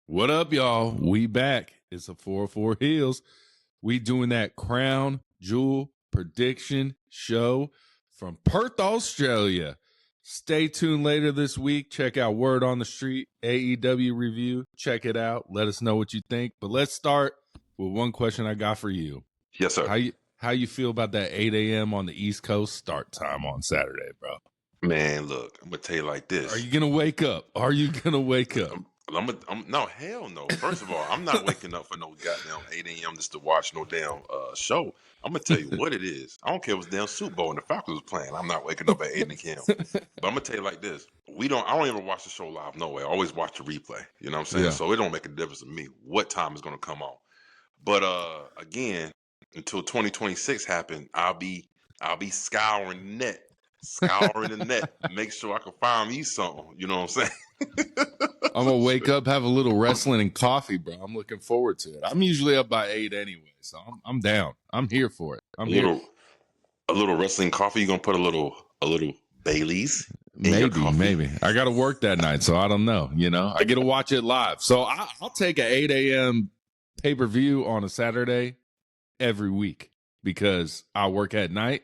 What up, y'all? We back. It's a 404 Heels. We doing that Crown Jewel prediction show from Perth, Australia. Stay tuned later this week. Check out Word on the Street, AEW review. Check it out. Let us know what you think. But let's start with one question I got for you. Yes, sir. How you feel about that 8 a.m. on the East Coast start time on Saturday, bro? Man, look, I'm gonna tell you like this. Are you gonna wake up? No, hell no. First of all, I'm not waking up for no goddamn 8 a.m. just to watch no damn show. I'm gonna tell you what it is. I don't care if it's damn Super Bowl and the Falcons was playing. I'm not waking up at 8 a.m. But I'm gonna tell you like this. I don't even watch the show live, no way. I always watch the replay. You know what I'm saying? Yeah. So it don't make a difference to me what time is gonna come on. But again, until 2026 happen, I'll be scouring the net, make sure I can find me something. You know what I'm saying? I'm gonna wake up, have a little wrestling and coffee, bro. I'm looking forward to it. I'm usually up by 8 anyway, so I'm down. I'm here for it. A little wrestling coffee. You gonna put a little Bailey's in your coffee? Maybe. I got to work that night, so I don't know. You know, I get to watch it live, so I'll take an 8 a.m. pay-per-view on a Saturday every week because I work at night.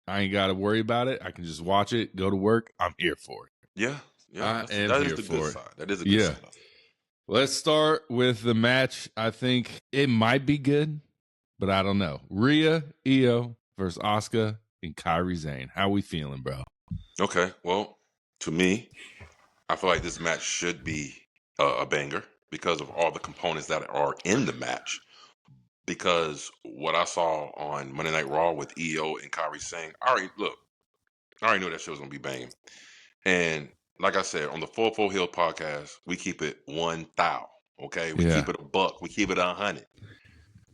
I ain't got to worry about it. I can just watch it, go to work. I'm here for it. Yeah. That is the good side. That is a good side. Let's start with the match. I think it might be good, but I don't know. Rhea, Io versus Asuka and Kairi Sane. How we feeling, bro? Okay. Well, to me, I feel like this match should be a banger because of all the components that are in the match. Because what I saw on Monday Night Raw with Io and Kairi Sane, I already knew that shit was gonna be banging. And like I said, on the 404 Hill podcast, we keep it 1,000. Okay, we keep it a buck, we keep it 100.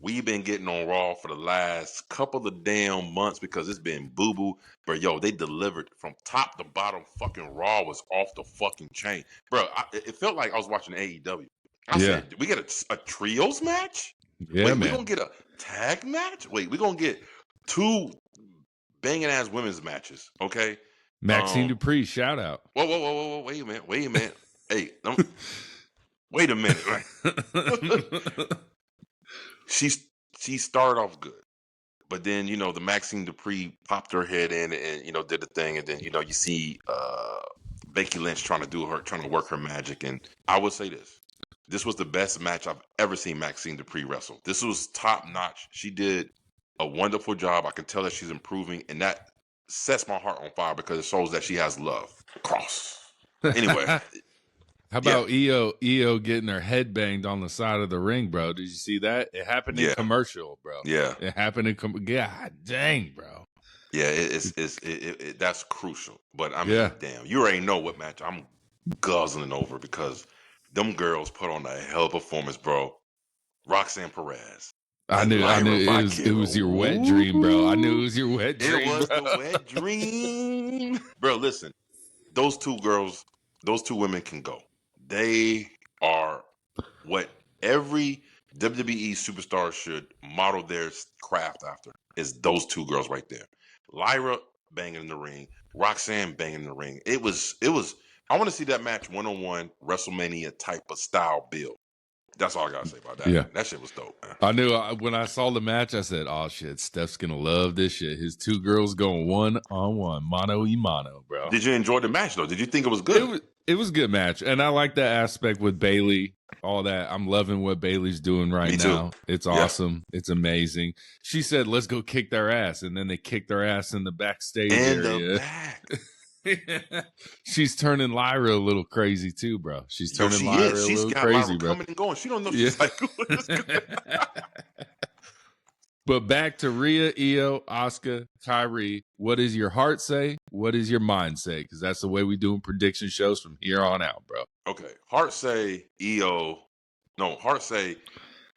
We've been getting on Raw for the last couple of damn months because it's been boo boo. But yo, they delivered from top to bottom. Fucking Raw was off the fucking chain, bro. It felt like I was watching AEW. I said, did we get a trios match? Yeah, wait, man. we gonna get a tag match? Wait, we gonna get two banging ass women's matches? Okay, Maxine Dupree, shout out. Whoa, wait a minute. Hey, wait a minute. Right? She started off good, but then the Maxine Dupree popped her head in and did the thing, and then you see Becky Lynch trying to work her magic, and I would say this was the best match I've ever seen Maxine Dupree wrestle. This was top notch. She did a wonderful job. I can tell that she's improving, and that sets my heart on fire because it shows that she has love. Cross. Anyway. How about Io getting her head banged on the side of the ring, bro? Did you see that? It happened in commercial, bro. Yeah. It happened in God dang, bro. Yeah, that's crucial. But I mean, damn, you already know what match I'm guzzling over because them girls put on a hell of a performance, bro. Roxanne Perez. I knew it was your wet dream, bro. I knew it was your wet dream. It was the wet dream. Bro, listen. Those two women can go. They are what every WWE superstar should model their craft after. Is those two girls right there. Lyra banging in the ring, Roxanne banging in the ring. It was I want to see that match one-on-one WrestleMania type of style build. That's all I gotta say about that. Yeah. That shit was dope, man. I knew when I saw the match, I said, "Oh shit, Steph's gonna love this shit." His two girls going one-on-one, mano-y-mano, bro. Did you enjoy the match though? Did you think it was good? It was a good match, and I like that aspect with Bayley. All that. I'm loving what Bayley's doing right now. It's awesome. It's amazing. She said, "Let's go kick their ass," and then they kicked their ass in the backstage area. The back. She's turning Lyra a little crazy too, bro. She's turning Lyra a little crazy, Lyra bro. Coming and going. She don't know if she's like. But back to Rhea, Io, Asuka, Kairi. What does your heart say? What does your mind say? Because that's the way we doing prediction shows from here on out, bro. Okay, heart say Io. No, heart say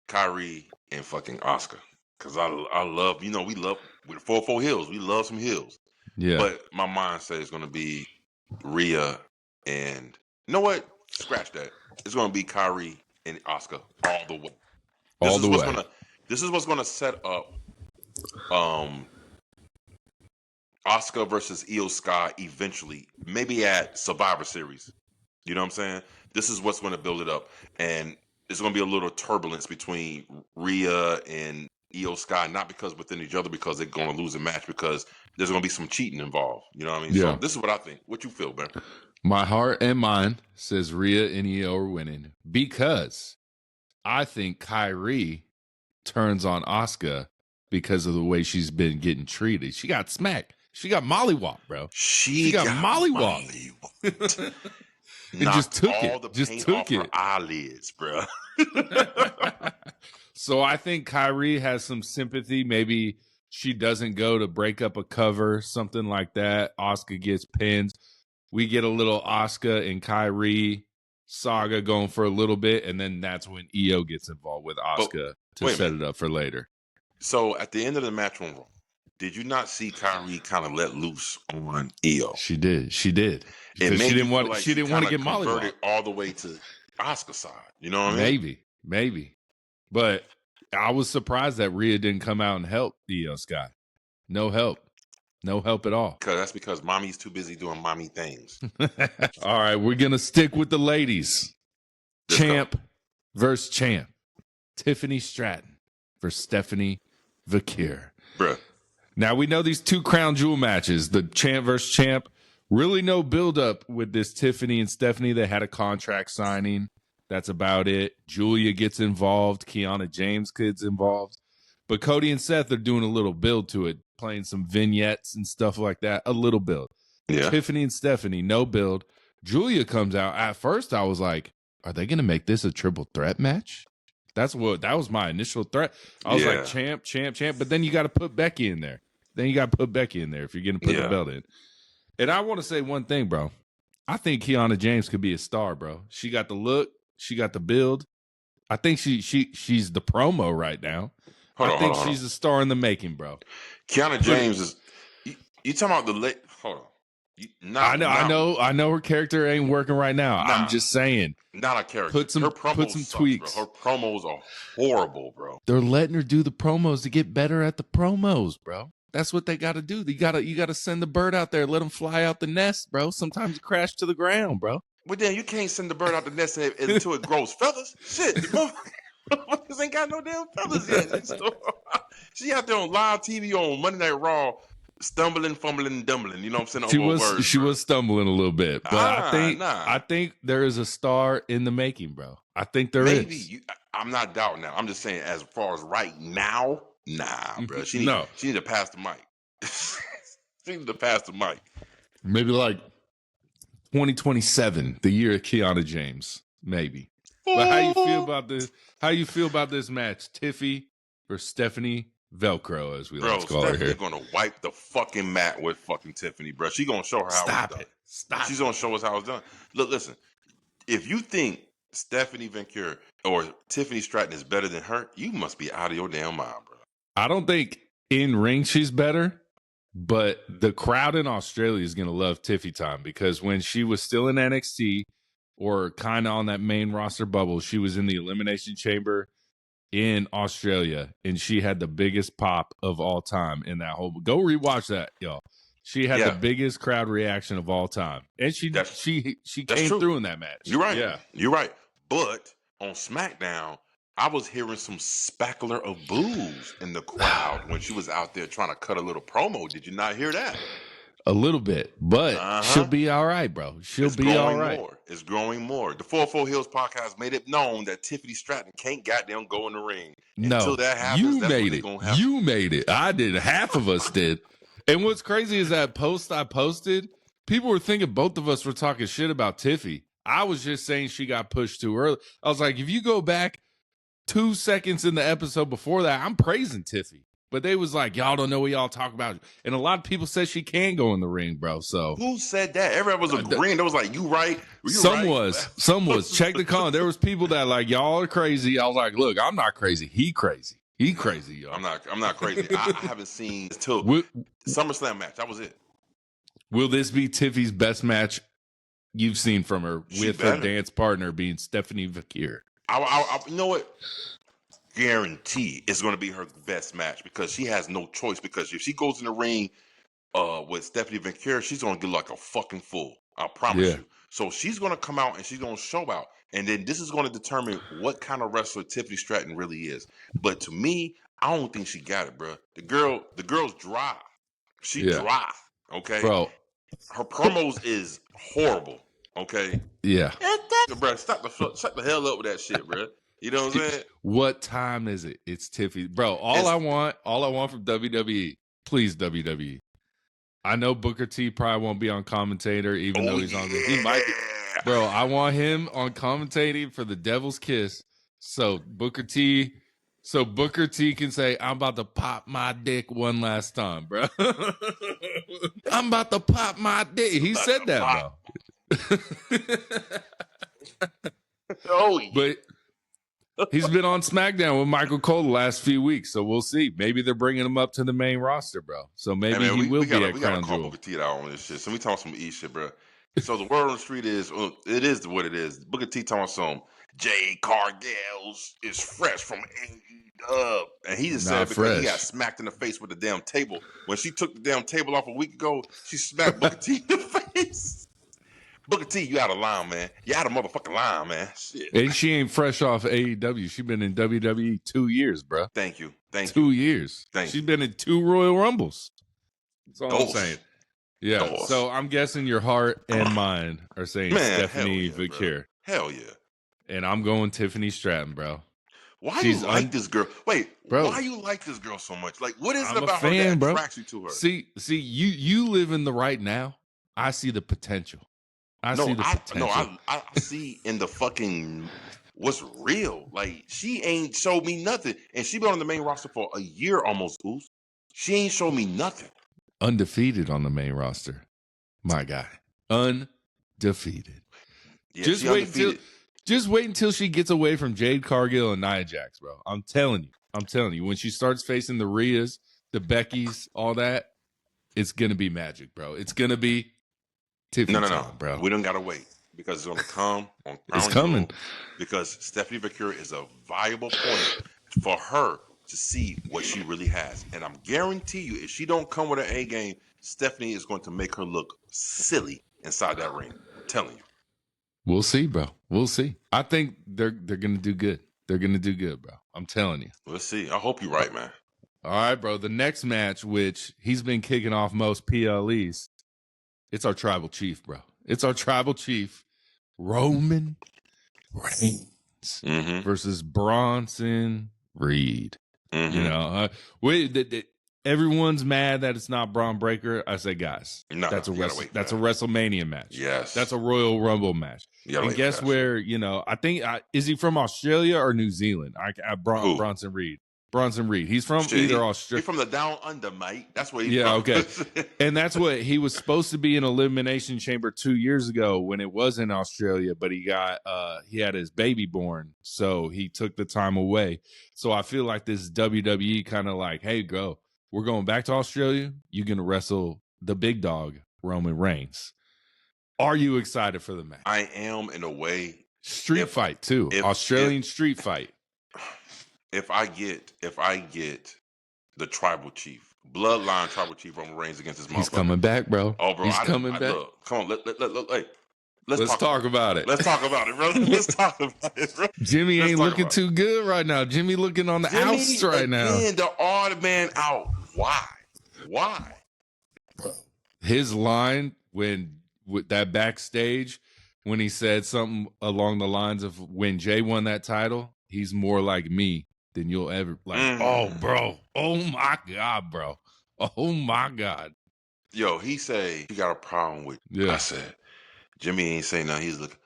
Kairi and fucking Asuka. Because I love, we love with 404 Hills. We love some hills. Yeah. But my mind says it's going to be Rhea and, you know what? Scratch that. It's going to be Kairi and Asuka all the way. This is what's going to set up Asuka versus Io Sky eventually, maybe at Survivor Series. You know what I'm saying? This is what's going to build it up, and there's going to be a little turbulence between Rhea and Io Sky, not because within each other, because they're going to lose a match, because there's going to be some cheating involved. You know what I mean? Yeah. So this is what I think. What you feel, Ben? My heart and mind says Rhea and Io are winning because I think Kyrie turns on Asuka because of the way she's been getting treated. She got smacked. She got mollywopped, bro. She got mollywopped. It just took all it. the Just paint took off it. her eyelids, bro. So I think Kyrie has some sympathy. Maybe she doesn't go to break up a cover, something like that. Asuka gets pins. We get a little Asuka and Kyrie saga going for a little bit, and then that's when Io gets involved with Asuka to set it up for later. So at the end of the match on Raw, did you not see Kyrie kind of let loose on Io? She did. Because she didn't want to get mollywopped all the way to Asuka's side. You know what I mean? Maybe. But I was surprised that Rhea didn't come out and help Io Sky. No help at all. That's because mommy's too busy doing mommy things. All right, we're gonna stick with the ladies. Champ versus champ. Tiffany Stratton versus Stephanie Viqueur. Bruh. Now we know these 2 Crown Jewel matches, the champ versus champ. Really no build-up with this Tiffany and Stephanie. They had a contract signing. That's about it. Julia gets involved. Kiana James gets involved. But Cody and Seth are doing a little build to it, playing some vignettes and stuff like that. A little build. Yeah. Tiffany and Stephanie, no build. Julia comes out. At first, I was like, are they going to make this a triple threat match? That was my initial threat. I was like, champ. But then you got to put Becky in there. If you're going to put the belt in. And I want to say one thing, bro. I think Kiana James could be a star, bro. She got the look. She got the build. I think she's the promo right now. I think she's a star in the making, bro. Kiana James is. You talking about the late? Hold on. I know her character ain't working right now. I'm just saying. Not a character. Put some tweaks. Bro. Her promos are horrible, bro. They're letting her do the promos to get better at the promos, bro. That's what they got to do. You got to send the bird out there, let them fly out the nest, bro. Sometimes it crash to the ground, bro. But then you can't send the bird out the nest until it grows feathers. Shit, the motherfuckers ain't got no damn feathers yet. She out there on live TV on Monday Night Raw, stumbling, fumbling, dumbling. You know what I'm saying? She was stumbling a little bit, but I think there is a star in the making, bro. I think there is. I'm not doubting that. I'm just saying, as far as right now, nah, bro. She need to pass the mic. She need to pass the mic. Maybe like 2027, the year of Kiana James, maybe. But how you feel about this? How you feel about this match, Tiffy versus Stephanie Velcro, as we like to call her here? Stephanie's gonna wipe the fucking mat with fucking Tiffany, bro. She gonna show her how it's done. Stop. She's gonna show us how it's done. Look, listen. If you think Stephanie Viqueur or Tiffany Stratton is better than her, you must be out of your damn mind, bro. I don't think in ring she's better, but the crowd in Australia is gonna love Tiffy time because when she was still in NXT or kind of on that main roster bubble, she was in the Elimination Chamber in Australia, and she had the biggest pop of all time in that whole. Go rewatch that, y'all. She had the biggest crowd reaction of all time, and she came through in that match. You're right. Yeah, you're right. But on SmackDown, I was hearing some spackler of boos in the crowd when she was out there trying to cut a little promo. Did you not hear that? A little bit, but she'll be all right, bro. She'll be all right. It's growing more. The 44 Hills podcast made it known that Tiffany Stratton can't goddamn go in the ring. Until that happens, you made it. You made it. I did. Half of us did. And what's crazy is that post I posted, people were thinking both of us were talking shit about Tiffy. I was just saying she got pushed too early. I was like, if you go back 2 seconds in the episode before that, I'm praising Tiffy. But they was like, y'all don't know what y'all talk about. And a lot of people said she can go in the ring, bro. So who said that? Everybody was agreeing. They was like, you right. Some was. Check the comment. There was people that like, y'all are crazy. I was like, look, I'm not crazy. He crazy. He crazy, y'all. I'm not crazy. I haven't seen till SummerSlam match. That was it. Will this be Tiffy's best match you've seen from her with her dance partner being Stephanie Viqueur? You know what? Guarantee it's going to be her best match because she has no choice. Because if she goes in the ring with Stephanie Viqueur, she's going to get like a fucking fool. I promise you. So she's going to come out and she's going to show out. And then this is going to determine what kind of wrestler Tiffany Stratton really is. But to me, I don't think she got it, bro. The girl's dry. She dry, okay? Bro. Her promos is horrible, okay? Yeah. Bro, shut the hell up with that shit, bro. You know what I'm saying? What time is it? It's Tiffany. Bro, all I want from WWE, please WWE. I know Booker T probably won't be on commentator, even though he's on the. He might be. Bro, I want him on commentating for the Devil's Kiss. So Booker T can say, I'm about to pop my dick one last time, bro. I'm about to pop my dick. He said that, bro. But he's been on SmackDown with Michael Cole the last few weeks, so we'll see. Maybe they're bringing him up to the main roster, bro. So maybe he will be at Crown Jewel. Booker T out on this shit. So we talking some E shit, bro. So the word on the street is, it is what it is. Booker T talking some Jade Cargill is fresh from AEW, and he just said because he got smacked in the face with the damn table. When she took the damn table off a week ago, she smacked Booker T in the face. Booker T, you out of line, man. You out of motherfucking line, man. Shit. And she ain't fresh off AEW. She been in WWE 2 years, bro. Thank you. 2 years. She's been in 2 Royal Rumbles. That's all I'm saying. Yeah. So I'm guessing your heart and mind are saying Stephanie Viqueur. Hell yeah. And I'm going Tiffany Stratton, bro. Why do you like this girl? Wait, bro. Why you like this girl so much? Like, what is it about her that attracts you to her? See, you live in the right now. I see the potential. I see in the fucking what's real. Like, she ain't showed me nothing. And she been on the main roster for a year almost, Goose. She ain't showed me nothing. Undefeated on the main roster. My guy. Undefeated. Yeah, just wait until she gets away from Jade Cargill and Nia Jax, bro. I'm telling you. When she starts facing the Rheas, the Beckys, all that, it's gonna be magic, bro. It's gonna be Tiffany time, bro. We don't gotta wait because it's gonna come on Crown It's coming. Jewel, because Stephanie Viqueur is a viable point for her to see what she really has. And I'm guarantee you, if she don't come with her A game, Stephanie is going to make her look silly inside that ring. I'm telling you. We'll see, bro. We'll see. I think they're gonna do good. They're gonna do good, bro. I'm telling you. Let's see. I hope you're right, man. All right, bro. The next match, which he's been kicking off most PLEs, it's our tribal chief, bro. It's our tribal chief, Roman Reigns versus Bronson Reed. You know, everyone's mad that it's not Braun Breaker. I say, guys, that's a WrestleMania match. Yes, that's a Royal Rumble match. And guess where? You know, I think is he from Australia or New Zealand? Bronson Reed. Bronson Reed. He's from either Australia. He's from the down under, mate. That's where he's from. Okay. And that's what he was supposed to be in Elimination Chamber 2 years ago when it was in Australia, but he had his baby born, so he took the time away. So I feel like this WWE kind of like, hey, go. We're going back to Australia. You're going to wrestle the big dog, Roman Reigns. Are you excited for the match? I am, in a way. Street fight, too. Australian street fight. If I get the tribal chief, bloodline tribal chief Roman Reigns against this motherfucker. He's coming back, bro. Oh, bro. He's coming back. Look, come on. Let's talk about it. Let's talk about it, bro. Let's talk about it, bro. Jimmy ain't looking too good right now. Jimmy looking on the outs right now. The odd man out. Why? His line with that backstage when he said something along the lines of when Jay won that title, he's more like me than you'll ever Oh, bro. Oh my God, bro. Oh my God. Yo, he say he got a problem with I said, Jimmy ain't say nothing. He's looking,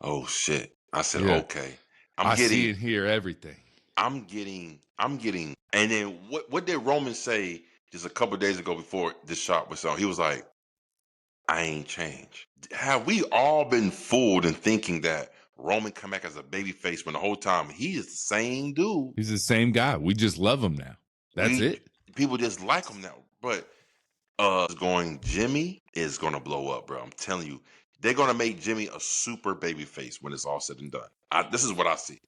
oh shit. I said, okay. I see and hear everything. I'm getting and then what did Roman say just a couple of days ago before this shot was on? He was like, I ain't changed. Have we all been fooled in thinking that Roman come back as a babyface when the whole time he is the same dude? He's the same guy. We just love him now. That's it. People just like him now. But Jimmy is gonna blow up, bro. I'm telling you, they're gonna make Jimmy a super babyface when it's all said and done. This is what I see.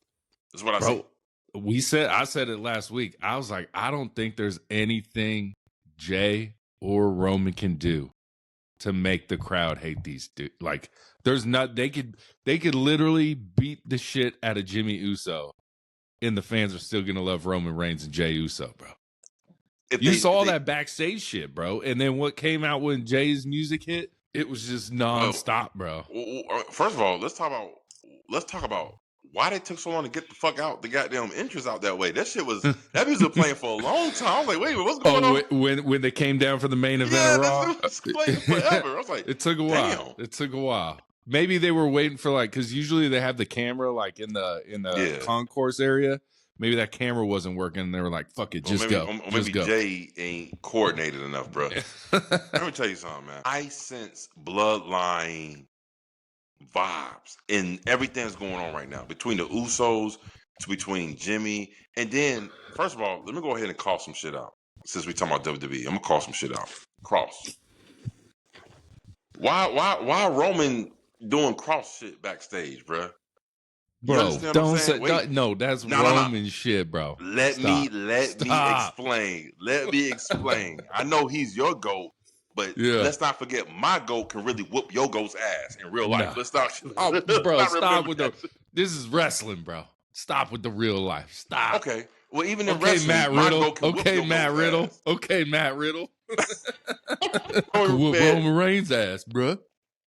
This is what I see. I said it last week. I was like, I don't think there's anything Jay or Roman can do to make the crowd hate these dudes. Like, there's not, they could literally beat the shit out of Jimmy Uso, and the fans are still gonna love Roman Reigns and Jey Uso, bro. You saw that backstage shit, bro. And then what came out when Jay's music hit, it was just nonstop, bro. First of all, let's talk about why they took so long to get the fuck out the goddamn entrance out that way. That music was playing for a long time. I was like, wait, what's going on? When they came down for the main event of Raw, this was playing forever. I was like, it took a while. It took a while. Maybe they were waiting for, like, because usually they have the camera like in the concourse area. Maybe that camera wasn't working, and they were like, "Fuck it, go." Or maybe Jay ain't coordinated enough, bro. Let me tell you something, man. I sense Bloodline vibes in everything that's going on right now between the Usos, between Jimmy, and then first of all, let me go ahead and call some shit out. Since we talking about WWE, I'm gonna call some shit out. Cross. Why Roman doing cross shit backstage, bro? Bro, don't say no. That's Roman shit, bro. Let me explain. Let me explain. I know he's your GOAT, but let's not forget my GOAT can really whoop your GOAT's ass in real life. Let's stop. Bro, stop with this is wrestling, bro. Stop with the real life. Stop. Okay. Well, even in wrestling, Matt Riddle. Matt Riddle. Okay, Matt Riddle. Whoop Roman Reigns' ass, bro.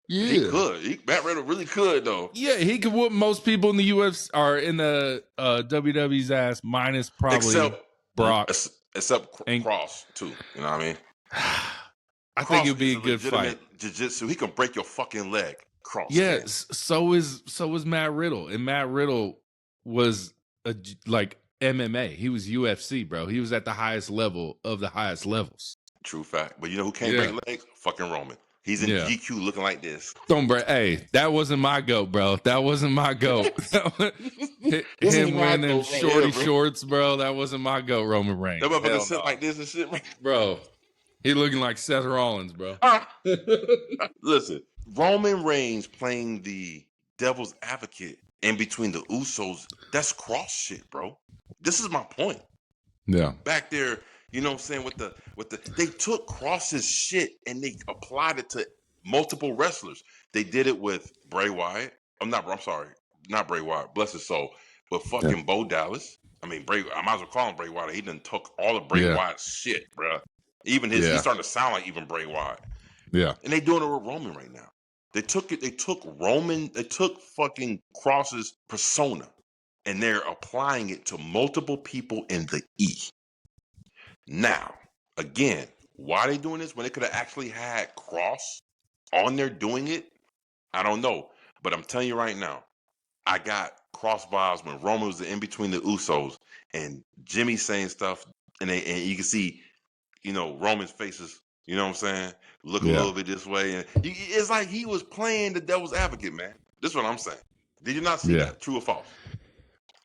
Yeah, he could. Matt Riddle really could, though. Yeah, he could whoop most people in the UFC or in the WWE's ass, minus probably Brock, except Cross too. You know what I mean? I think it'd be a good fight. Jiu-jitsu, he can break your fucking leg. Cross. Yes, so is Matt Riddle, and Matt Riddle was like MMA. He was UFC, bro. He was at the highest level of the highest levels. True fact. But you know who can't break legs? Fucking Roman. He's in GQ looking like this. Hey, that wasn't my GOAT, bro. That wasn't my GOAT. Him wearing them shorty shorts, bro. That wasn't my GOAT, Roman Reigns. That motherfucker sit like this and shit, bro. He looking like Seth Rollins, bro. Listen, Roman Reigns playing the devil's advocate in between the Usos. That's cross shit, bro. This is my point. Yeah. Back there. You know what I'm saying? They took Cross's shit and they applied it to multiple wrestlers. They did it with Bray Wyatt. I'm sorry, not Bray Wyatt. Bless his soul. But fucking Bo Dallas. I mean, I might as well call him Bray Wyatt. He done took all of Bray Wyatt's shit, bro. Even he's starting to sound like even Bray Wyatt. Yeah. And they doing it with Roman right now. They took Roman. They took fucking Cross's persona, and they're applying it to multiple people in the E. Now, again, why are they doing this when they could have actually had Cross on there doing it? I don't know. But I'm telling you right now, I got Cross vibes when Roman was in between the Usos and Jimmy saying stuff, and you can see, you know, Roman's faces, you know what I'm saying, look a little bit this way. And it's like he was playing the devil's advocate, man. This is what I'm saying. Did you not see that? True or false?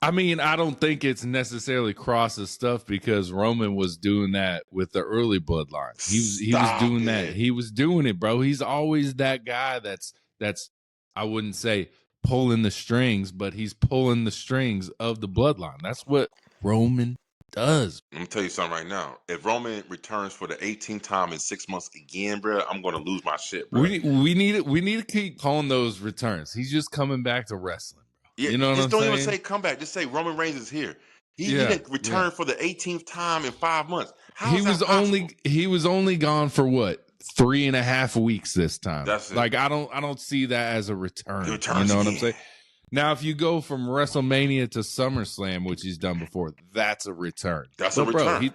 I mean, I don't think it's necessarily Cross's stuff because Roman was doing that with the early Bloodline. He was doing that. He was doing it, bro. He's always that guy that's I wouldn't say pulling the strings, but he's pulling the strings of the Bloodline. That's what Roman does. Let me tell you something right now. If Roman returns for the 18th time in 6 months again, bro, I'm going to lose my shit, bro. We need to keep calling those returns. He's just coming back to wrestling. Yeah, you know what I'm saying? Don't even say comeback. Just say Roman Reigns is here. He didn't return for the 18th time in 5 months. He was only gone for what? 3.5 weeks this time. That's it. Like I don't see that as a return. You know what I'm saying? Now, if you go from WrestleMania to SummerSlam, which he's done before, that's a return. That's a return.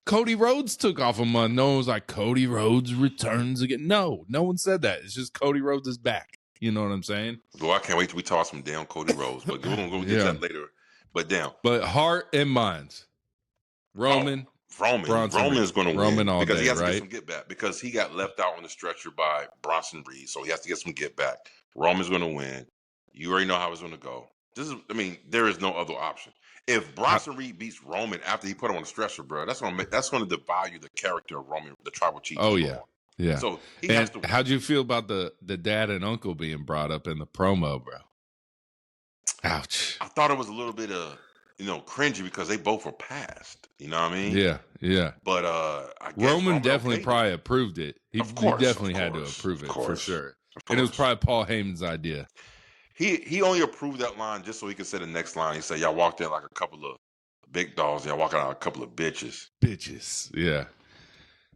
Cody Rhodes took off a month. No one was like, Cody Rhodes returns again. No one said that. It's just Cody Rhodes is back. You know what I'm saying? Well, I can't wait till we talk some damn Cody Rhodes, but we're going to get that later. But damn. But heart and minds. Roman's going to win. Roman all because day, he has to right? get some get back because he got left out on the stretcher by Bronson Reed, so he has to get some get back. Roman's going to win. You already know how it's going to go. There is no other option. If Bronson Reed beats Roman after he put him on the stretcher, bro, that's going to devalue the character of Roman, the tribal chief. Oh yeah. Yeah. So he has to. How'd you feel about the dad and uncle being brought up in the promo, bro? Ouch. I thought it was a little bit of cringy because they both were passed. You know what I mean? Yeah, yeah. But I guess Roman Roman definitely okayed it. probably approved it. He Of course, of definitely had to course, approve of it for course, sure. of And it was course. probably Paul Heyman's idea. He only approved that line just so he could say the next line. He said, "Y'all walked in like a couple of big dogs. Y'all walking out a couple of bitches." Bitches. Yeah.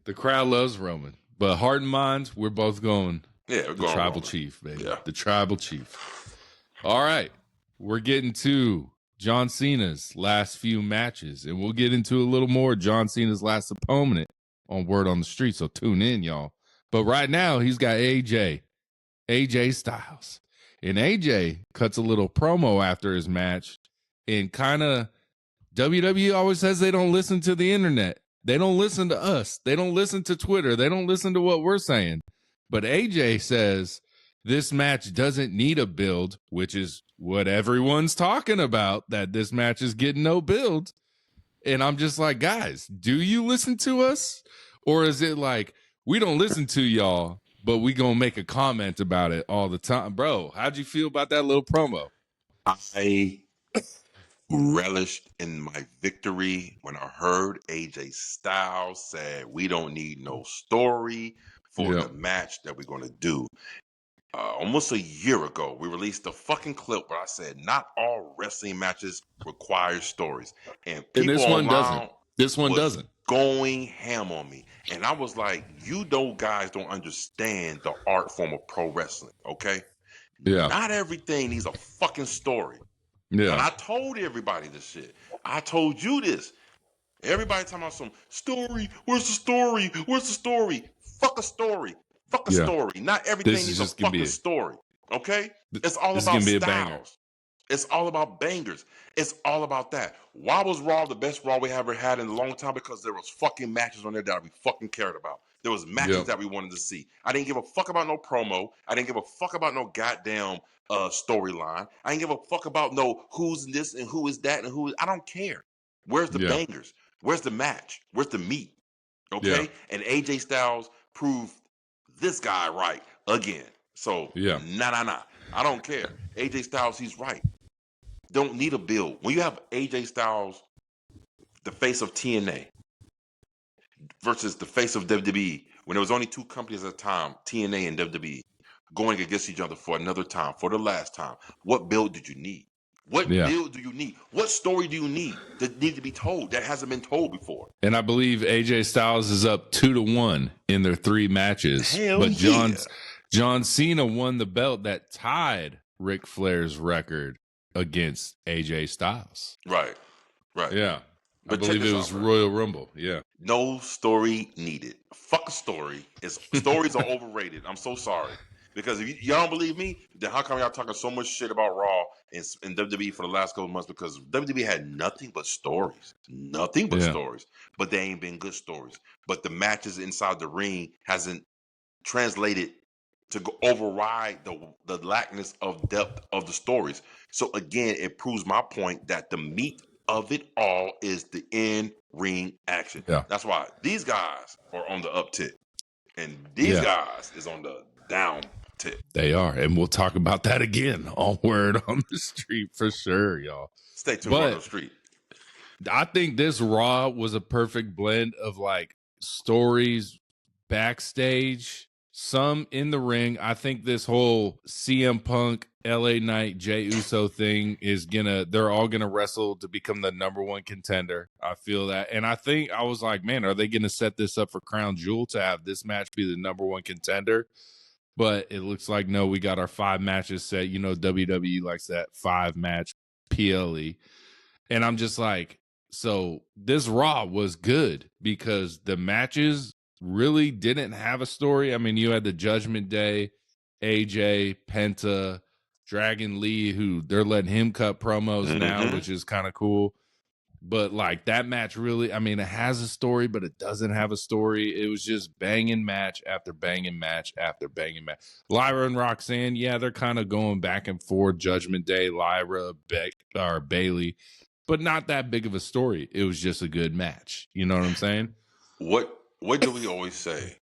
The crowd loves Roman. But heart and mind, we're both going Yeah, we're the going tribal Roman. chief, baby. Yeah. The tribal chief. All right. We're getting to John Cena's last few matches, and we'll get into a little more John Cena's last opponent on Word on the Street, so tune in, y'all. But right now, he's got AJ Styles. And AJ cuts a little promo after his match, and kind of WWE always says they don't listen to the internet. They don't listen to us. They don't listen to Twitter. They don't listen to what we're saying. But AJ says this match doesn't need a build, which is what everyone's talking about, that this match is getting no build. And I'm just like, guys, do you listen to us? Or is it like, we don't listen to y'all, but we gonna make a comment about it all the time? Bro, how'd you feel about that little promo? I relished in my victory when I heard AJ Styles said, "We don't need no story for the match that we're going to do." Almost a year ago, we released a fucking clip where I said, "Not all wrestling matches require stories," and And people this one doesn't. online This one was doesn't. going ham on me, and I was like, guys don't understand the art form of pro wrestling, okay? Yeah. Not everything needs a fucking story." Yeah. And I told everybody this shit. I told you this. Everybody talking about some story. Where's the story? Where's the story? Fuck a story. Fuck a story. Not everything needs a fucking story. Okay? It's all this is about gonna be a banger. styles. It's all about bangers. It's all about that. Why was Raw the best Raw we ever had in a long time? Because there was fucking matches on there that we fucking cared about. There was matches that we wanted to see. I didn't give a fuck about no promo. I didn't give a fuck about no goddamn storyline. I didn't give a fuck about no who's this and who is that and who is. I don't care. Where's the bangers? Where's the match? Where's the meat? Okay? And AJ Styles proved this guy right again. So, nah. I don't care. AJ Styles, he's right. Don't need a build. When you have AJ Styles, the face of TNA, versus the face of WWE, when there was only two companies at the time, TNA and WWE, going against each other for another time, for the last time, what build did you need? What build do you need? What story do you need that need to be told that hasn't been told before? And I believe AJ Styles is up 2-1 in their 3 matches. But John Cena won the belt that tied Ric Flair's record against AJ Styles. Right. Yeah. I believe it was Royal Rumble. Yeah. No story needed. Fuck a story. Stories are overrated. I'm so sorry. Because if y'all don't believe me, then how come y'all talking so much shit about Raw and WWE for the last couple of months? Because WWE had nothing but stories. Nothing but stories. But they ain't been good stories. But the matches inside the ring hasn't translated to override the lackness of depth of the stories. So again, it proves my point that the meat of it all is the in-ring action. Yeah. That's why these guys are on the uptick. And these guys is on the down tip. They are. And we'll talk about that again on Word on the Street for sure, y'all. Stay tuned on the street. I think this Raw was a perfect blend of like stories backstage, some in the ring. I think this whole CM Punk, LA Knight, Jey Uso thing is they're all gonna wrestle to become the number 1 contender. I feel that. And I think I was like, man, are they gonna set this up for Crown Jewel to have this match be the number 1 contender? But it looks like, no, we got our 5 matches set. You know, WWE likes that 5-match PLE. And I'm just like, so this Raw was good because the matches really didn't have a story. I mean, you had the Judgment Day, AJ, Penta, Dragon Lee, who they're letting him cut promos now, which is kind of cool. But like that match really, I mean, it has a story, but it doesn't have a story. It was just banging match after banging match after banging match. Lyra and Roxanne, yeah, they're kind of going back and forth. Judgment Day, Lyra, Bailey, but not that big of a story. It was just a good match. You know what I'm saying? What do we always say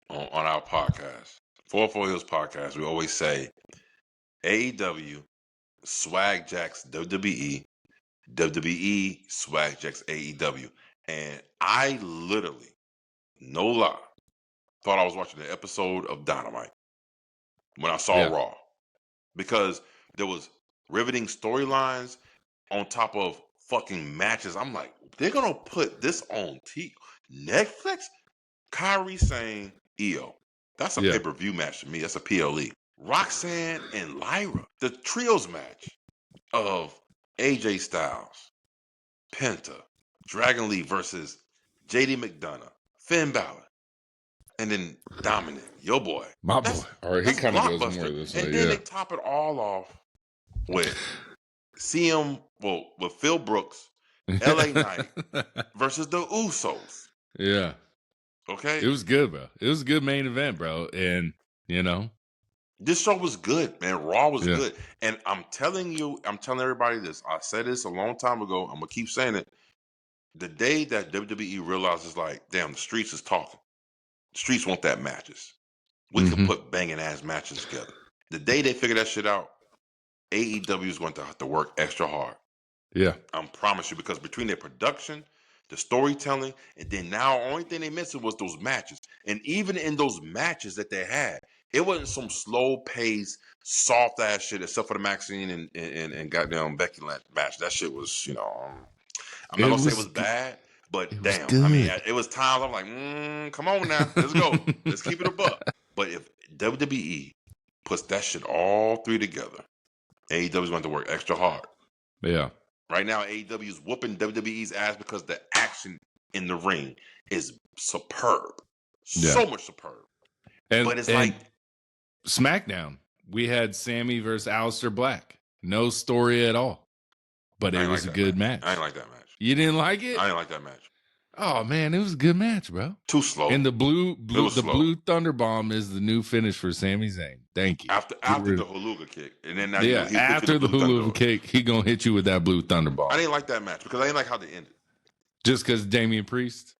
on our podcast? 404 Hills podcast, we always say AEW swag jacks WWE WWE swag jacks AEW. And I literally, no lie, thought I was watching an episode of Dynamite when I saw Yeah. Raw. Because there was riveting storylines on top of fucking matches. I'm like, they're gonna put this on Netflix? Kyrie saying EO. That's a Yeah. pay-per-view match to me. That's a PLE. Roxanne and Lyra. The trios match of AJ Styles, Penta, Dragon Lee versus JD McDonough, Finn Balor, and then Dominic, your boy. My That's, boy. All right, he that's kind of goes more blockbuster. this way. And then Yeah. they top it all off with with Phil Brooks, LA Knight versus the Usos. Yeah. Okay? It was good, bro. It was a good main event, bro. And, you know, This show was good, man. Raw was Yeah. good. And I'm telling everybody this. I said this a long time ago. I'm going to keep saying it. The day that WWE realizes, like, damn, the streets is talking. The streets want that matches. We Mhm. can put banging ass matches together. The day they figure that shit out, AEW is going to have to work extra hard. Yeah. I promise you, because between their production, the storytelling, and then now only thing they missing was those matches. And even in those matches that they had, it wasn't some slow paced, soft ass shit, except for the Maxine and goddamn Becky Lynch match. That shit was, I'm not It gonna say it was was bad, but it was damn, I mean, good. it was times I'm like, come on now, let's go, let's keep it a buck. But if WWE puts that shit all three together, AEW's going to work extra hard. Yeah. Right now, AEW is whooping WWE's ass because the action in the ring is superb. So much superb. But it's like SmackDown. We had Sammy versus Aleister Black. No story at all. But it was a good match. I didn't like that match. You didn't like it? I didn't like that match. Oh man, it was a good match, bro. Too slow. And the blue slow. blue thunder bomb is the new finish for Sami Zayn. Thank you. After the Huluga kick, and then after the Huluga kick, he gonna hit you with that blue thunder bomb. I didn't like that match because I didn't like how they ended. Just because Damian Priest.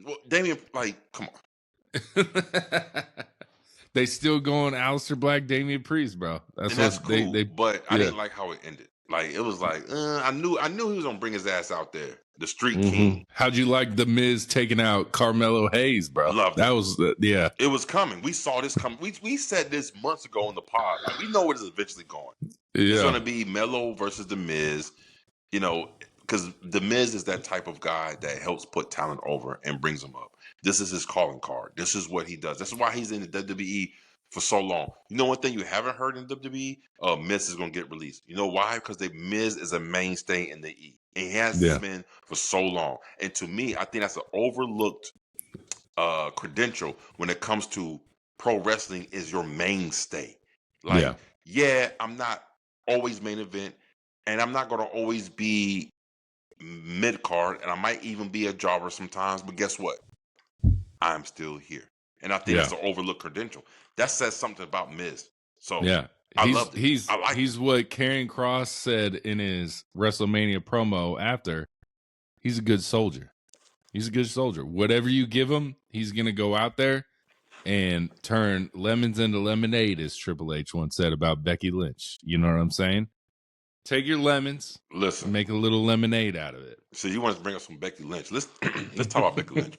Well, Damian, come on. They still going Aleister Black, Damian Priest, bro. That's cool. But I didn't like how it ended. Like it was like I knew he was gonna bring his ass out there, the Street King. How'd you like the Miz taking out Carmelo Hayes, bro? Loved that it. Was It was coming. We saw this coming. We said this months ago in the pod. Like, we know where this is eventually going. Yeah. It's gonna be Melo versus the Miz. Because the Miz is that type of guy that helps put talent over and brings them up. This is his calling card. This is what he does. That's why he's in the WWE for so long. You know one thing you haven't heard in WWE? Miz is going to get released. You know why? Because the Miz is a mainstay in the E. And he has been for so long. And to me, I think that's an overlooked credential when it comes to pro wrestling is your mainstay. Like, I'm not always main event, and I'm not going to always be mid card, and I might even be a jobber sometimes, but guess what? I'm still here. And I think that's an overlooked credential. That says something about Miz. So I loved it. He's what Karrion Kross said in his WrestleMania promo after. He's a good soldier. He's a good soldier. Whatever you give him, he's going to go out there and turn lemons into lemonade, as Triple H once said about Becky Lynch. You know what I'm saying? Take your lemons, listen, make a little lemonade out of it. So you want to bring up some Becky Lynch? Let's talk about Becky Lynch,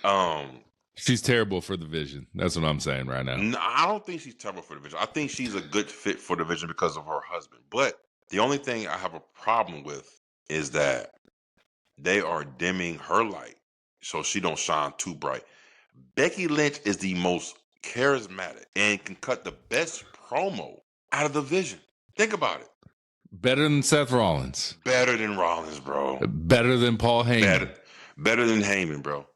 bro. She's terrible for the Vision. That's what I'm saying right now. No, I don't think she's terrible for the Vision. I think she's a good fit for the Vision because of her husband. But the only thing I have a problem with is that they are dimming her light so she don't shine too bright. Becky Lynch is the most charismatic and can cut the best promo out of the Vision. Think about it. Better than Seth Rollins. Better than Rollins, bro. Better than Paul Heyman. Better than Heyman, bro.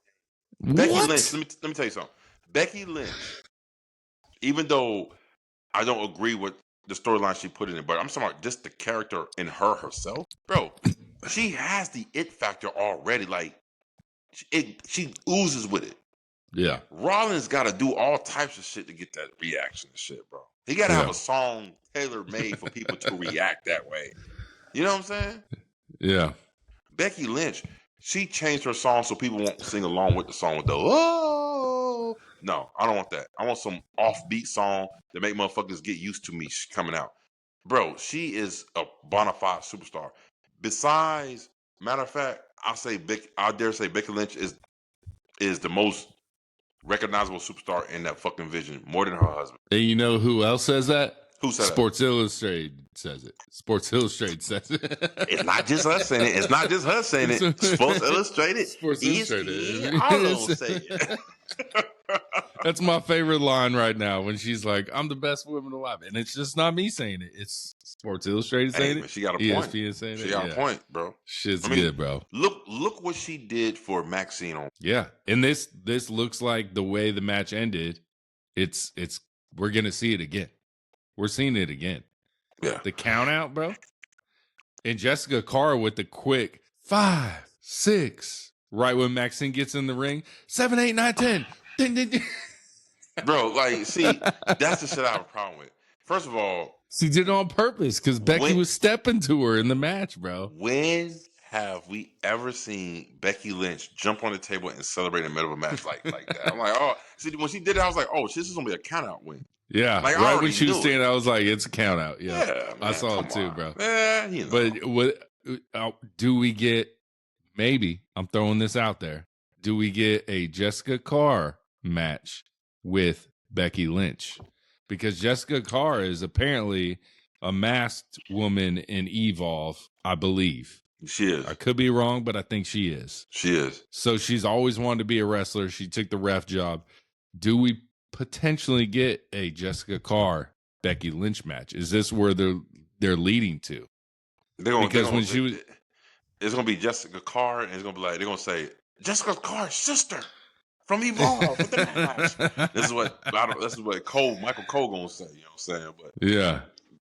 What? Becky Lynch, let me tell you something. Becky Lynch, even though I don't agree with the storyline she put in it, but I'm talking about just the character in herself. Bro, she has the it factor already. Like, she oozes with it. Yeah. Rollins got to do all types of shit to get that reaction and shit, bro. He got to have a song tailor-made for people to react that way. You know what I'm saying? Yeah. Becky Lynch, she changed her song so people won't sing along with the song with the oh. No, I don't want that. I want some offbeat song that make motherfuckers get used to me coming out. Bro, she is a bona fide superstar. Besides, matter of fact, I dare say Becky Lynch is the most recognizable superstar in that fucking vision, more than her husband. And you know who else says that? Who said that? Sports Illustrated says it. Sports Illustrated says it. It's not just us saying it. It's not just her saying it. Sports Illustrated. Sports Illustrated. ESPN, all of them say it. That's my favorite line right now when she's like, "I'm the best woman alive," and it's just not me saying it; it's Sports Illustrated saying man, it. she got a point. ESPN saying she it. got a point, bro. Shit's good, bro. Look what she did for Maxine on. Yeah, and this looks like the way the match ended. It's we're gonna see it again. We're seeing it again. Yeah, the count out, bro. And Jessica Carr with the quick 5, 6, right when Maxine gets in the ring, 7, 8, 9, 10. Ding, ding, ding. Bro, like, see, that's the shit I have a problem with. First of all, she did it on purpose because Becky was stepping to her in the match, bro. When have we ever seen Becky Lynch jump on the table and celebrate in the middle of a match like that? I'm like, oh, see, when she did it, I was like, oh, this is gonna be a count out win. Yeah, like, right when she was standing, I was like, it's a count out. Yeah, man, I saw it too, bro. You know. But do we get, maybe, I'm throwing this out there, do we get a Jessica Carr match with Becky Lynch? Because Jessica Carr is apparently a masked woman in Evolve, I believe. She is. I could be wrong, but I think she is. She is. So she's always wanted to be a wrestler. She took the ref job. Do we potentially get a Jessica Carr Becky Lynch match? Is this where they're leading to? It's gonna be Jessica Carr, and it's gonna be like they're gonna say Jessica Carr's sister from Evolve. This is what Michael Cole gonna say. You know what I'm saying? But yeah,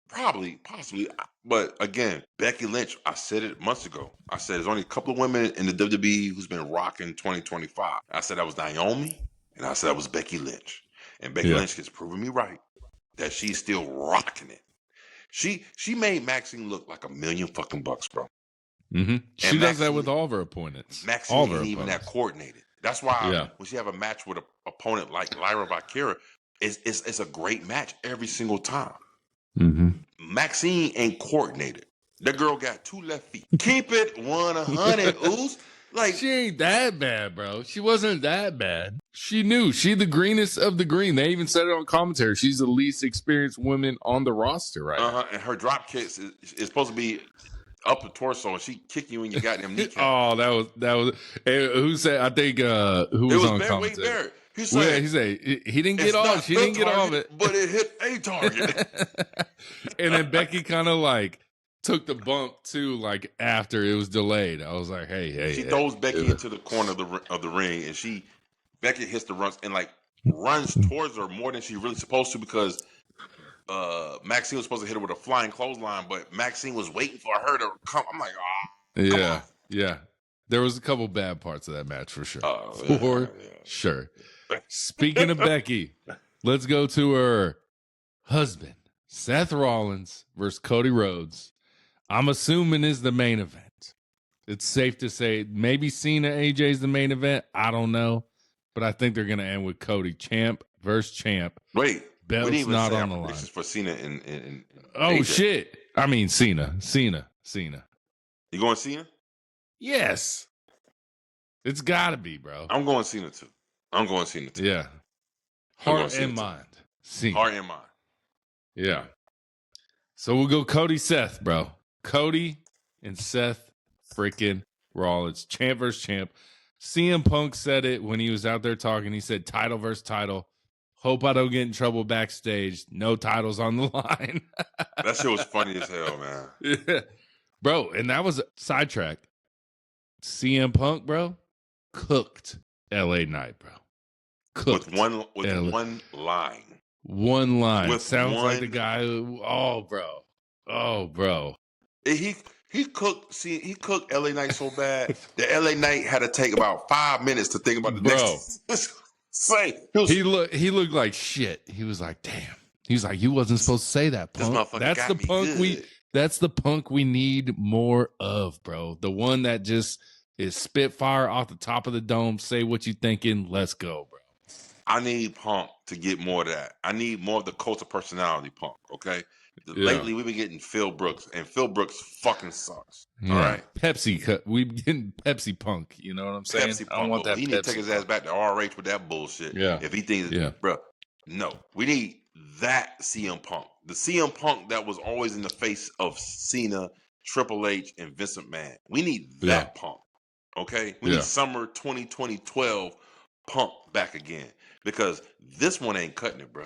probably, possibly. But again, Becky Lynch, I said it months ago. I said there's only a couple of women in the WWE who's been rocking 2025. I said that was Naomi, and I said that was Becky Lynch. And Becky Lynch has proven me right that she's still rocking it. She made Maxine look like $1 million fucking bucks, bro. Mm-hmm. She does that with all of her opponents. Maxine ain't even that coordinated. That's why when she have a match with an opponent like Lyra Viqueur, it's a great match every single time. Mm-hmm. Maxine ain't coordinated. That girl got 2 left feet. Keep it 100, Oos. Like, she ain't that bad, bro. She wasn't that bad. She knew. She the greenest of the green. They even said it on commentary. She's the least experienced woman on the roster right now. And her drop kicks is supposed to be up the torso, and she kick you in your goddamn kneecap. Oh, that was. Who said? I think who was on commentary? Barrett. He said he didn't get off. She didn't get off it, but it hit a target. And then Becky kind of like took the bump too, like after it was delayed. I was like, hey. She throws Becky into the corner of the ring, and Becky hits the runs and like runs towards her more than she really supposed to, because Maxine was supposed to hit her with a flying clothesline, but Maxine was waiting for her to come. I'm like, yeah. There was a couple bad parts of that match for sure. Sure. Speaking of Becky, let's go to her husband, Seth Rollins versus Cody Rhodes. I'm assuming is the main event. It's safe to say maybe Cena AJ's the main event. I don't know, but I think they're going to end with Cody champ versus champ. Wait, belt's not on the line. This is for Cena and oh AJ. Shit! I mean Cena. You going Cena? Yes, it's got to be, bro. I'm going Cena too. Yeah, heart and mind. Cena. Heart and mind. Yeah. So we'll go Cody Seth, bro. Cody and Seth freaking Rollins. Champ versus champ. CM Punk said it when he was out there talking. He said title versus title. Hope I don't get in trouble backstage. No titles on the line. That shit was funny as hell, man. Yeah. Bro, and that was a sidetrack. CM Punk, bro, cooked LA Knight, bro. Cooked. With one line. One line. With Sounds like the guy who, oh, bro. He cooked LA Knight so bad that LA Knight had to take about 5 minutes to think about the next say. He looked like shit. He was like, damn. He was like, you wasn't supposed to say that, Punk. That's the Punk that's the Punk we need more of, bro. The one that just is spitfire off the top of the dome. Say what you thinking. Let's go, bro. I need Punk to get more of that. I need more of the cult of personality Punk, okay? Lately, we've been getting Phil Brooks, and Phil Brooks fucking sucks. Yeah. All right, Pepsi. We getting Pepsi Punk. You know what I'm saying? Pepsi I don't Punk. want that. He need to take his ass back to RH with that bullshit. Yeah. If he thinks, Yeah. bro, no, we need that CM Punk, the CM Punk that was always in the face of Cena, Triple H, and Vince McMahon. We need that Punk. Okay, we need summer 2012 Punk back again, because this one ain't cutting it, bro.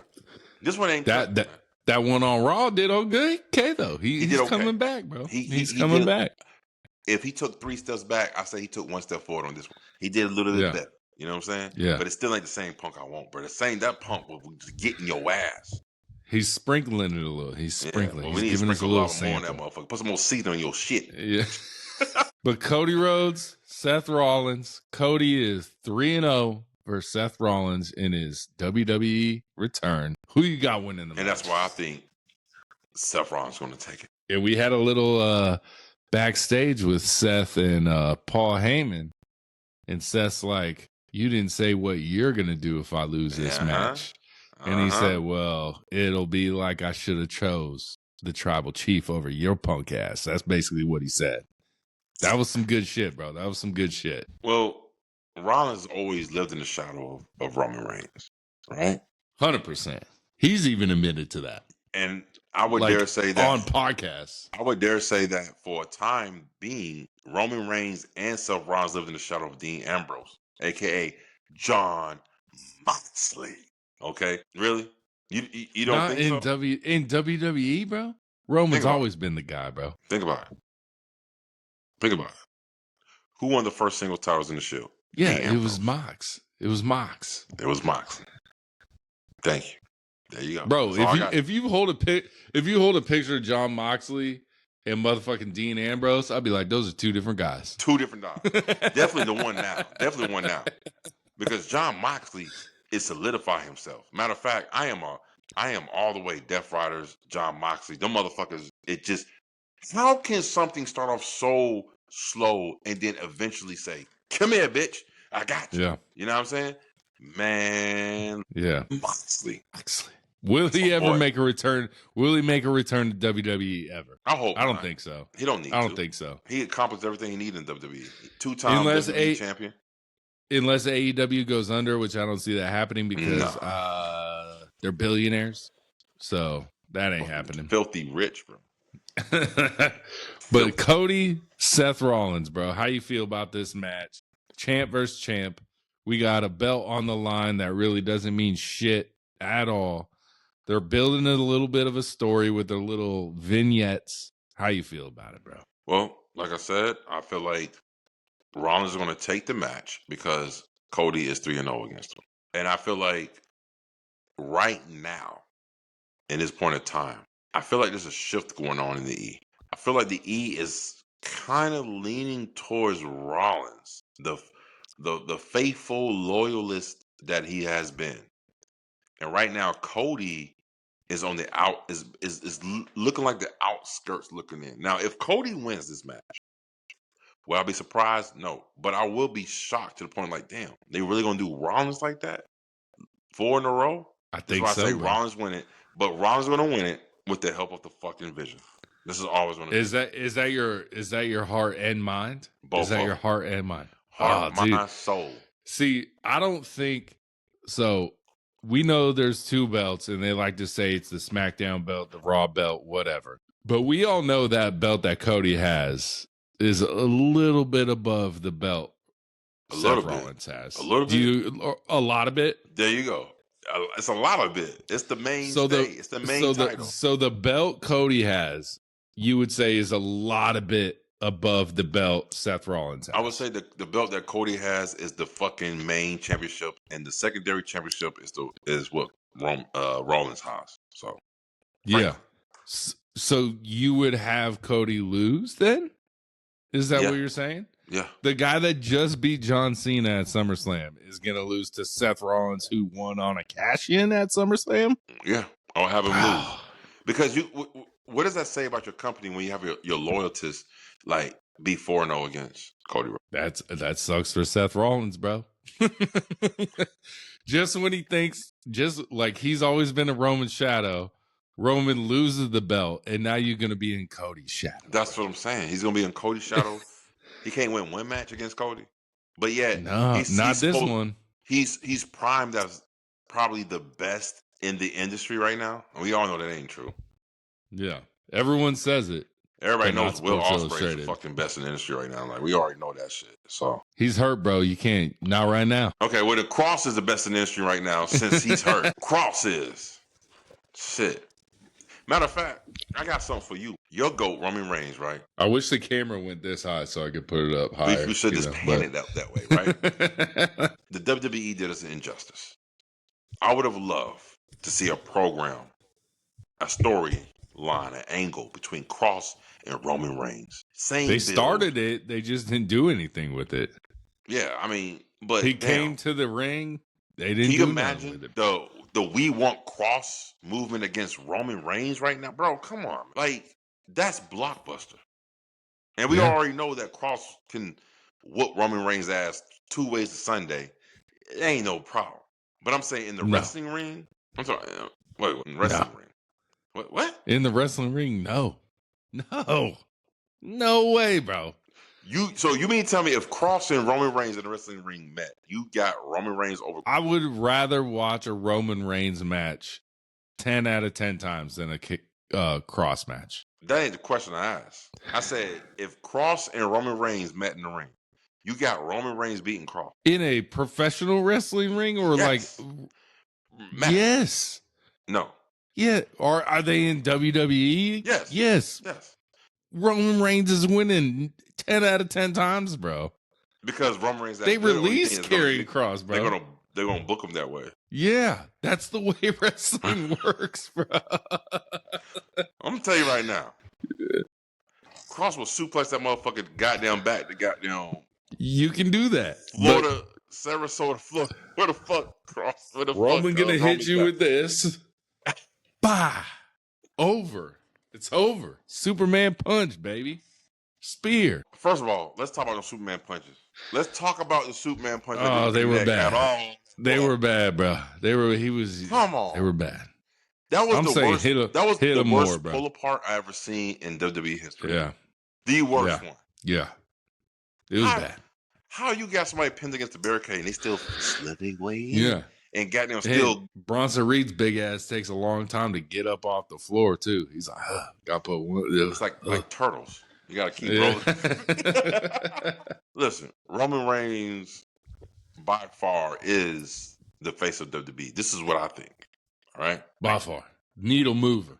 This one ain't cutting it. That one on Raw did okay though. He's did okay. coming back, bro. He's he coming did, back. If he took 3 steps back, I say he took 1 step forward on this one. He did a little bit better. You know what I'm saying? Yeah. But it still ain't the same Punk I want, bro. That Punk will get in your ass. He's sprinkling it a little. He's sprinkling. Well, we need to sprinkle a lot more on that motherfucker. Put some more seasoning on your shit. Yeah. But Cody Rhodes, Seth Rollins. Cody is 3-0 versus Seth Rollins in his WWE return. Who you got winning the match? And that's why I think Seth Rollins is going to take it. Yeah, we had a little backstage with Seth and Paul Heyman. And Seth's like, you didn't say what you're going to do if I lose this match. And he said, well, it'll be like I should have chose the tribal chief over your punk ass. That's basically what he said. That was some good shit, bro. That was some good shit. Well, Rollins always lived in the shadow of Roman Reigns, right? 100%. He's even admitted to that. And I would dare say that on podcasts. I would dare say that for a time being, Roman Reigns and Seth Rollins lived in the shadow of Dean Ambrose, aka John Moxley. Okay, really? You don't think so? In WWE, bro? Roman's always been the guy, bro. Think about it. Who won the first single titles in the Shield? Yeah, it was Mox. It was Mox. Thank you. There you go, bro. If you hold a picture of John Moxley and motherfucking Dean Ambrose, I'd be like, those are 2 different guys. 2 different guys. Definitely the one now. Because John Moxley is solidifying himself. Matter of fact, I am all the way Death Riders, John Moxley. Them motherfuckers. It just, how can something start off so slow and then eventually say, "Come here, bitch, I got you." Yeah. You know what I'm saying? Man. Yeah. Moxley. Will he ever make a return? Will he make a return to WWE ever? I hope. I don't think so. He don't need. I don't think so. He accomplished everything he needed in WWE. 2-time WWE champion. Unless AEW goes under, which I don't see that happening because they're billionaires. So that ain't happening. Filthy rich, bro. But Cody, Seth Rollins, bro. How you feel about this match? Champ versus champ. We got a belt on the line that really doesn't mean shit at all. They're building a little bit of a story with their little vignettes. How you feel about it, bro? Well, like I said, I feel like Rollins is going to take the match because Cody is 3-0 against him. And I feel like right now, in this point of time, I feel like there's a shift going on in the E. I feel like the E is kind of leaning towards Rollins, the faithful loyalist that he has been. And right now, Cody is on the out is looking like the outskirts looking in. Now, if Cody wins this match, will I be surprised? No, but I will be shocked to the point like, damn, they really gonna do Rollins like that 4 in a row? I think so. I say Rollins win it, but Rollins gonna win it with the help of the fucking Vision. This is always gonna be. Is that your heart and mind? Both is that your heart and mind? Heart, mind, soul. See, I don't think so. We know there's 2 belts, and they like to say it's the SmackDown belt, the Raw belt, whatever. But we all know that belt that Cody has is a little bit above the belt Seth Rollins has. A little bit. A lot of it? There you go. It's a lot of it. It's the main it's the main title. So the belt Cody has, you would say, is a lot of it above the belt Seth Rollins has. I would say the belt that Cody has is the fucking main championship, and the secondary championship is what Rollins has. So yeah. So you would have Cody lose then? Is that what you're saying? Yeah. The guy that just beat John Cena at SummerSlam is going to lose to Seth Rollins, who won on a cash-in at SummerSlam? Yeah. I'll have him lose. Because what does that say about your company when you have your loyalties like be 4-0 against Cody Rhodes? That sucks for Seth Rollins, bro. Just when he thinks, just like he's always been a Roman shadow, Roman loses the belt, and now you're going to be in Cody's shadow. That's what I'm saying. He's going to be in Cody's shadow. He can't win one match against Cody. But yet, No, not this one. He's primed as probably the best in the industry right now. And we all know that ain't true. Yeah. Everyone says it. Everybody knows Will Ospreay is the fucking best in the industry right now. Like, we already know that shit. So he's hurt, bro. You can't. Not right now. Okay, well, the Cross is the best in the industry right now since he's hurt. Cross is. Shit. Matter of fact, I got something for you. Your GOAT, Roman Reigns, right? I wish the camera went this high so I could put it up higher. We should just pan it that way, right? The WWE did us an injustice. I would have loved to see a program, a storyline, an angle between Cross and Roman Reigns. They started it. They just didn't do anything with it. Yeah, I mean, but he came to the ring. They didn't. Can you imagine the "We Want Cross" movement against Roman Reigns right now, bro? Come on, like that's blockbuster. And we already know that Cross can whoop Roman Reigns' ass 2 ways to Sunday. It ain't no problem. But I'm saying in the wrestling ring, I'm sorry. Wait, in the wrestling ring. What? In the wrestling ring? No, no way, bro. So you mean to tell me if Cross and Roman Reigns in the wrestling ring met, you got Roman Reigns over? I would rather watch a Roman Reigns match 10 out of 10 times than a Cross match. That ain't the question I asked. I said if Cross and Roman Reigns met in the ring, you got Roman Reigns beating Cross in a professional wrestling ring, or Yes. No. Yeah. Or are they in WWE? Yes. Roman Reigns is winning 10 out of 10 times, bro. Because Roman Reigns, they released Karrion Kross, bro. They're gonna book him that way. Yeah, that's the way wrestling works, bro. I'm gonna tell you right now. Cross will suplex that motherfucker goddamn back to goddamn. You can do that. Florida, Sarasota, Florida. Where the fuck, Cross? Where the Roman gonna hit you with this? Bah! Over. It's over. Superman punch, baby. Spear. First of all, let's talk about the Superman punches. Let's talk about the Superman punches. Oh, they were bad. They were bad, bro. Come on. They were bad. That was the worst. That was the worst pull apart I ever seen in WWE history. Yeah. The worst one. Yeah. It was bad. How you got somebody pinned against the barricade and they still slipping way in? Yeah. And goddamn still. Bronson Reed's big ass takes a long time to get up off the floor, too. He's like, got put one. It's like turtles. You got to keep rolling. Listen, Roman Reigns by far is the face of WWE. This is what I think. All right? By far. Needle mover.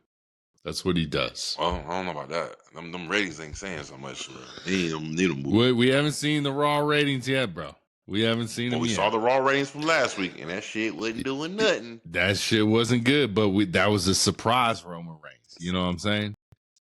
That's what he does. Well, I don't know about that. Them ratings ain't saying so much. He ain't needle mover. We haven't seen the Raw ratings yet, bro. We haven't seen them yet. We saw the Raw ratings from last week, and that shit wasn't doing nothing. That shit wasn't good, but that was a surprise Roman Reigns. You know what I'm saying?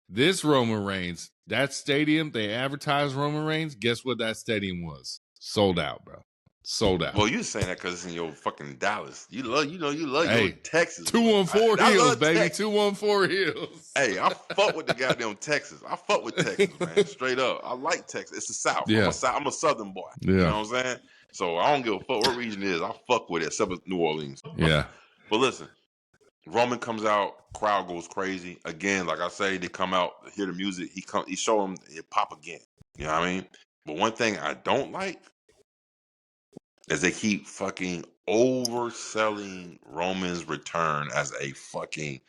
This Roman Reigns, that stadium, they advertised Roman Reigns. Guess what that stadium was? Sold out, bro. Sold out. Well, you saying that because it's in your fucking Dallas. You love your Texas. 214 Heels, baby. Texas. 214 Heels. Hey, I fuck with the goddamn Texas. I fuck with Texas, man. Straight up. I like Texas. It's the South. Yeah. I'm a Southern boy. Yeah. You know what I'm saying? So I don't give a fuck what region it is. I fuck with it, except for New Orleans. Yeah. But listen, Roman comes out, crowd goes crazy. Again, like I say, they come out, hear the music. He show them it pop again. You know what I mean? But one thing I don't like is they keep fucking overselling Roman's return as a fucking,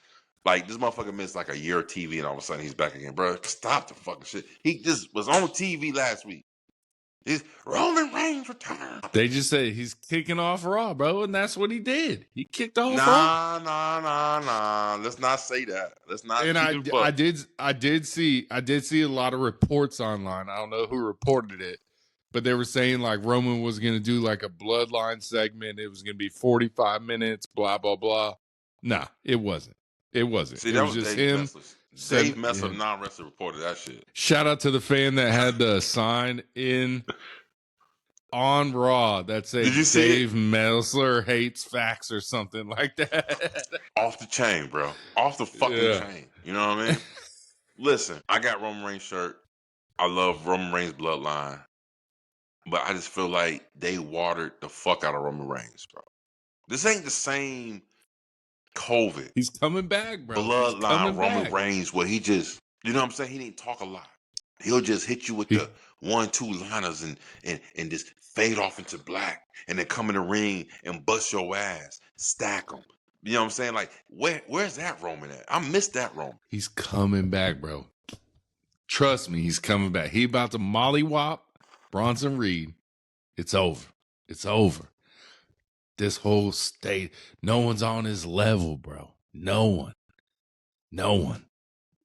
like, this motherfucker missed like a year of TV and all of a sudden he's back again. Bro, stop the fucking shit. He just was on TV last week. He's Roman Reigns return. They just say he's kicking off Raw, bro, and that's what he did. He kicked off Raw. Nah. Let's not say that. Let's not. And I did see a lot of reports online. I don't know who reported it, but they were saying like Roman was going to do like a Bloodline segment. It was going to be 45 minutes, blah, blah, blah. Nah, it wasn't. It wasn't. See, it was just him. Dave Messer, non-wrestler, reported that shit. Shout out to the fan that had the sign on Raw that said Dave Messer hates facts or something like that. Off the chain, bro. Off the fucking chain. You know what I mean? Listen, I got Roman Reigns shirt. I love Roman Reigns Bloodline. But I just feel like they watered the fuck out of Roman Reigns, bro. This ain't the same COVID, He's coming back, bro. He's Bloodline coming Roman back. Reigns, where he just, you know what I'm saying? He didn't talk a lot. He'll just hit you with the 1-2 liners and just fade off into black, and then come in the ring and bust your ass, stack them. You know what I'm saying? Like, where's that Roman at? I miss that Roman. He's coming back, bro. Trust me, he's coming back. He about to mollywop Bronson Reed. It's over. It's over. This whole state, no one's on his level, bro. No one.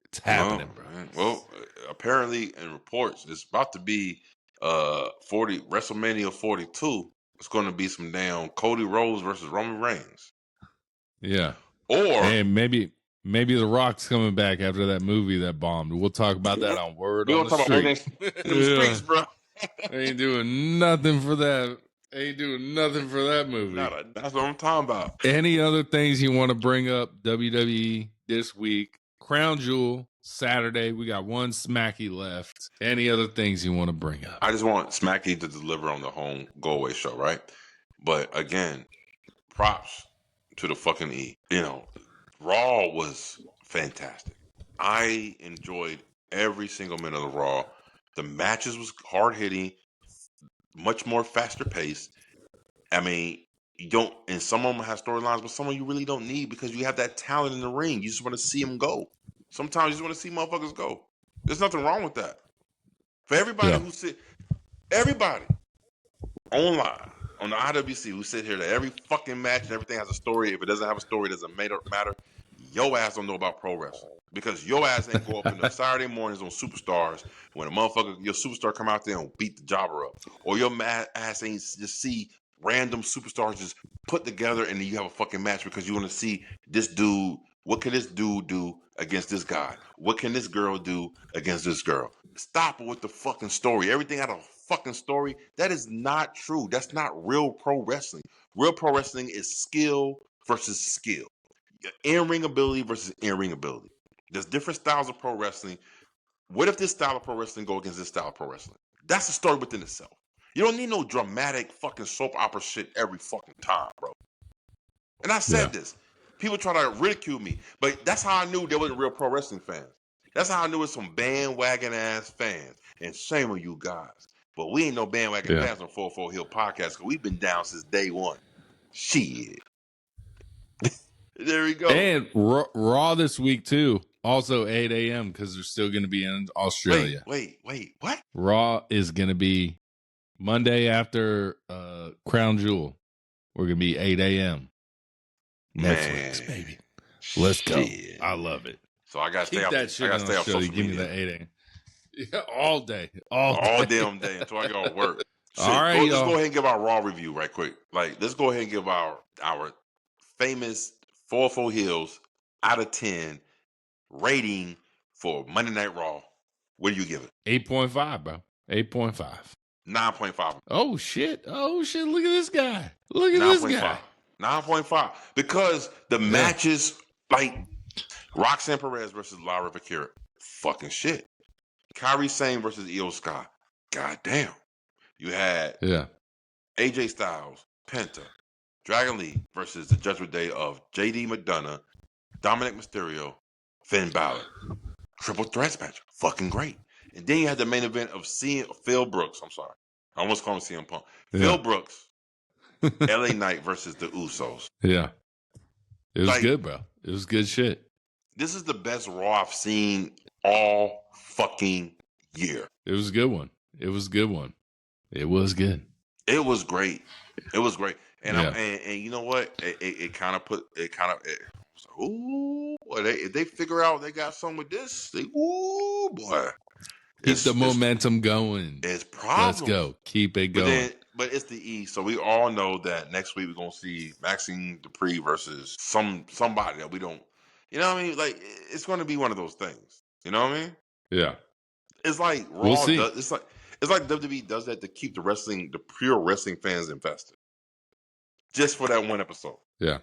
It's happening, bro. Man. Well, apparently in reports, it's about to be WrestleMania 42. It's going to be some damn Cody Rhodes versus Roman Reigns. Yeah. Or and maybe The Rock's coming back after that movie that bombed. We'll talk about that on Word on the Street. Streets, bro. Ain't doing nothing for that. Ain't doing nothing for that movie. That's what I'm talking about. Any other things you want to bring up, WWE, this week? Crown Jewel, Saturday. We got one Smacky left. Any other things you want to bring up? I just want Smacky to deliver on the home go-away show, right? But again, props to the fucking E. You know, Raw was fantastic. I enjoyed every single minute of the Raw. The matches was hard-hitting, much more faster paced. I mean, you don't, and some of them have storylines, but some of you really don't need, because you have that talent in the ring. You just want to see them go. Sometimes you just want to see motherfuckers go. There's nothing wrong with that. For everybody everybody online on the IWC who sit here that every fucking match and everything has a story. If it doesn't have a story, it doesn't matter. Your ass don't know about pro wrestling, because your ass ain't go up in the Saturday mornings on Superstars when your superstar come out there and beat the jobber up, or your ass ain't just see random superstars just put together and then you have a fucking match because you want to see this dude. What can this dude do against this guy? What can this girl do against this girl? Stop with the fucking story. Everything out of a fucking story. That is not true. That's not real pro wrestling. Real pro wrestling is skill versus skill. In-ring ability versus in-ring ability. There's different styles of pro wrestling. What if this style of pro wrestling go against this style of pro wrestling? That's a story within itself. You don't need no dramatic fucking soap opera shit every fucking time, bro. And I said this. People try to ridicule me, but that's how I knew they wasn't real pro wrestling fans. That's how I knew it was some bandwagon ass fans. And shame on you guys. But we ain't no bandwagon fans on 44 Hill Podcast, because we've been down since day one. Shit. There we go. And Raw this week too. Also 8 a.m. because they're still going to be in Australia. Wait. What? Raw is going to be Monday after Crown Jewel. We're going to be 8 a.m. Netflix, baby. Let's go. I love it. So I got to stay up. That shit I got to stay up social media. Give me that 8 a.m. Yeah, all day. All damn day until I go to work. Shit, all right, let's go ahead and give our Raw review right quick. Like, let's go ahead and give our famous 44 Hills out of 10 rating for Monday Night Raw. What do you give it? 8.5, bro. 8.5. 9.5. Oh shit. Look at this guy. Look at this guy. 9.5. Because the matches, like Roxanne Perez versus Lara Viqueur, fucking shit. Kairi Sane versus Io Sky, goddamn. You had AJ Styles, Penta, Dragon Lee versus the Judgment Day of JD McDonough, Dominic Mysterio, Finn Balor. Triple threats match, fucking great. And then you had the main event of Phil Brooks. I'm sorry, I almost called him CM Punk. Phil Brooks, LA Knight versus the Usos. Yeah, it was good, bro. It was good shit. This is the best Raw I've seen all fucking year. It was a good one. It was good. It was great. It was great. And and you know what? It kind of ooh, boy, if they figure out they got something with this, ooh boy. Keep the momentum going. It's problems. Let's go. Keep it going. But it's the E, so we all know that next week we're gonna see Maxine Dupree versus somebody that we don't. You know what I mean? Like, it's gonna be one of those things. You know what I mean? Yeah. It's like Raw. We'll see. It's like WWE does that to keep the pure wrestling fans invested, just for that one episode. Yeah.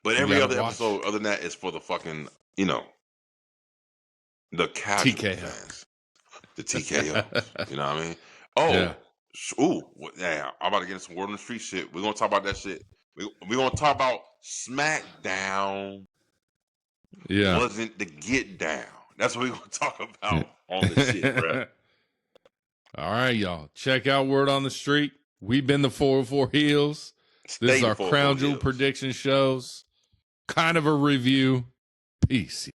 But every other episode other than that is for the fucking, the casual fans, the TKO. You know what I mean? I'm about to get into some word on the street shit. We're gonna talk about that shit. We're gonna talk about SmackDown Yeah. wasn't the get down. That's what we're going to talk about on the shit, bro. All right, y'all. Check out Word on the Street. We've been the 404 Heels. This is Stay our the 404 Crown Jewel Heels. prediction shows. Kind of a review. Peace.